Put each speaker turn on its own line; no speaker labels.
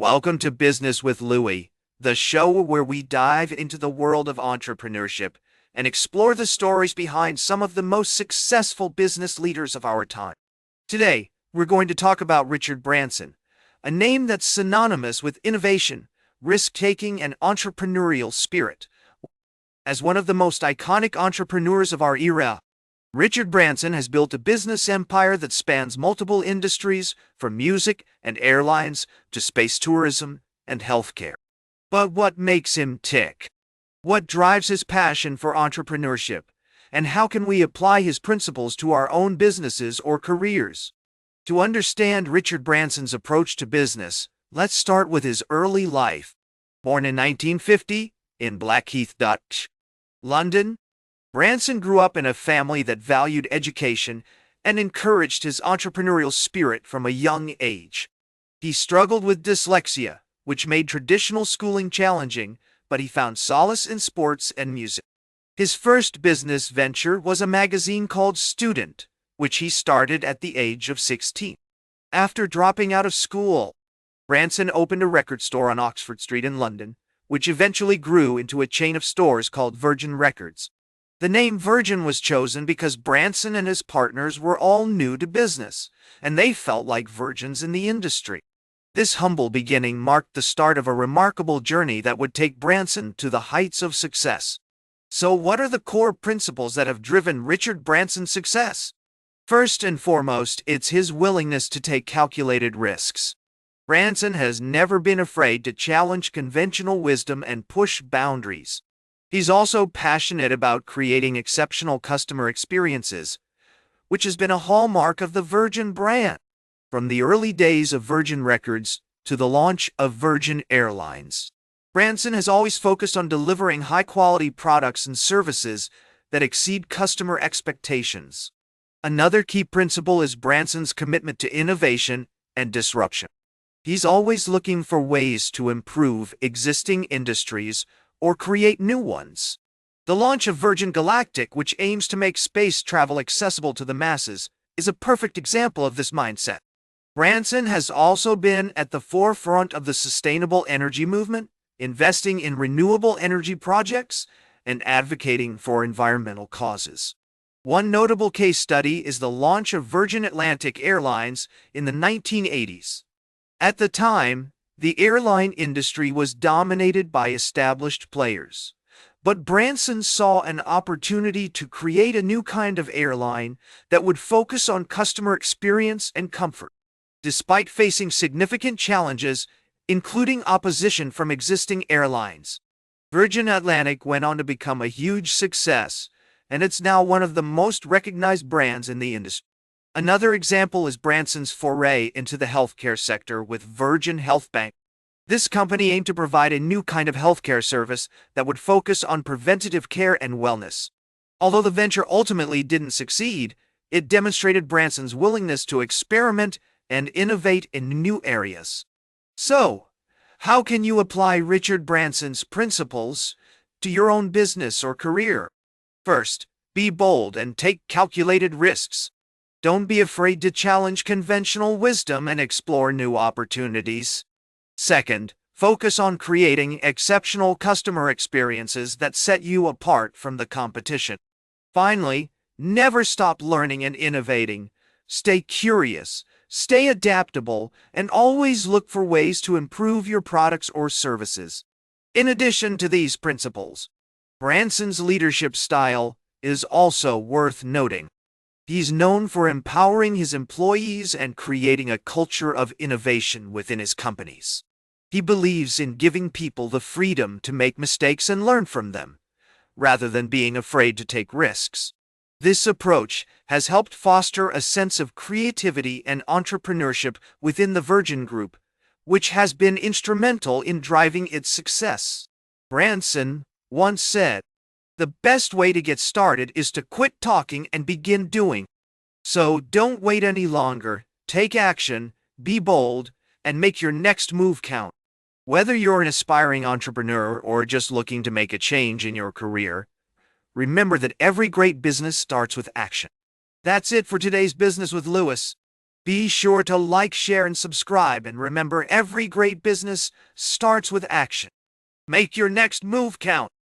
Welcome to Business with Louis, the show where we dive into the world of entrepreneurship and explore the stories behind some of the most successful business leaders of our time. Today, we're going to talk about Richard Branson, a name that's synonymous with innovation, risk-taking, and entrepreneurial spirit. As one of the most iconic entrepreneurs of our era, Richard Branson has built a business empire that spans multiple industries, from music and airlines to space tourism and healthcare. But what makes him tick? What drives his passion for entrepreneurship? And how can we apply his principles to our own businesses or careers? To understand Richard Branson's approach to business, let's start with his early life. Born in 1950 in Blackheath, London, Branson grew up in a family that valued education and encouraged his entrepreneurial spirit from a young age. He struggled with dyslexia, which made traditional schooling challenging, but he found solace in sports and music. His first business venture was a magazine called Student, which he started at the age of 16. After dropping out of school, Branson opened a record store on Oxford Street in London, which eventually grew into a chain of stores called Virgin Records. The name Virgin was chosen because Branson and his partners were all new to business, and they felt like virgins in the industry. This humble beginning marked the start of a remarkable journey that would take Branson to the heights of success. So what are the core principles that have driven Richard Branson's success? First and foremost, it's his willingness to take calculated risks. Branson has never been afraid to challenge conventional wisdom and push boundaries. He's also passionate about creating exceptional customer experiences, which has been a hallmark of the Virgin brand. From the early days of Virgin Records to the launch of Virgin Airlines, Branson has always focused on delivering high-quality products and services that exceed customer expectations. Another key principle is Branson's commitment to innovation and disruption. He's always looking for ways to improve existing industries or create new ones. The launch of Virgin Galactic, which aims to make space travel accessible to the masses, is a perfect example of this mindset. Branson has also been at the forefront of the sustainable energy movement, investing in renewable energy projects and advocating for environmental causes. One notable case study is the launch of Virgin Atlantic Airlines in the 1980s. At the time, the airline industry was dominated by established players, but Branson saw an opportunity to create a new kind of airline that would focus on customer experience and comfort. Despite facing significant challenges, including opposition from existing airlines, Virgin Atlantic went on to become a huge success, and it's now one of the most recognized brands in the industry. Another example is Branson's foray into the healthcare sector with Virgin Health Bank. This company aimed to provide a new kind of healthcare service that would focus on preventative care and wellness. Although the venture ultimately didn't succeed, it demonstrated Branson's willingness to experiment and innovate in new areas. So, how can you apply Richard Branson's principles to your own business or career? First, be bold and take calculated risks. Don't be afraid to challenge conventional wisdom and explore new opportunities. Second, focus on creating exceptional customer experiences that set you apart from the competition. Finally, never stop learning and innovating. Stay curious, stay adaptable, and always look for ways to improve your products or services. In addition to these principles, Branson's leadership style is also worth noting. He's known for empowering his employees and creating a culture of innovation within his companies. He believes in giving people the freedom to make mistakes and learn from them, rather than being afraid to take risks. This approach has helped foster a sense of creativity and entrepreneurship within the Virgin Group, which has been instrumental in driving its success. Branson once said, "The best way to get started is to quit talking and begin doing." So don't wait any longer, take action, be bold, and make your next move count. Whether you're an aspiring entrepreneur or just looking to make a change in your career, remember that every great business starts with action. That's it for today's Business with Louis. Be sure to like, share, and subscribe, and remember, every great business starts with action. Make your next move count.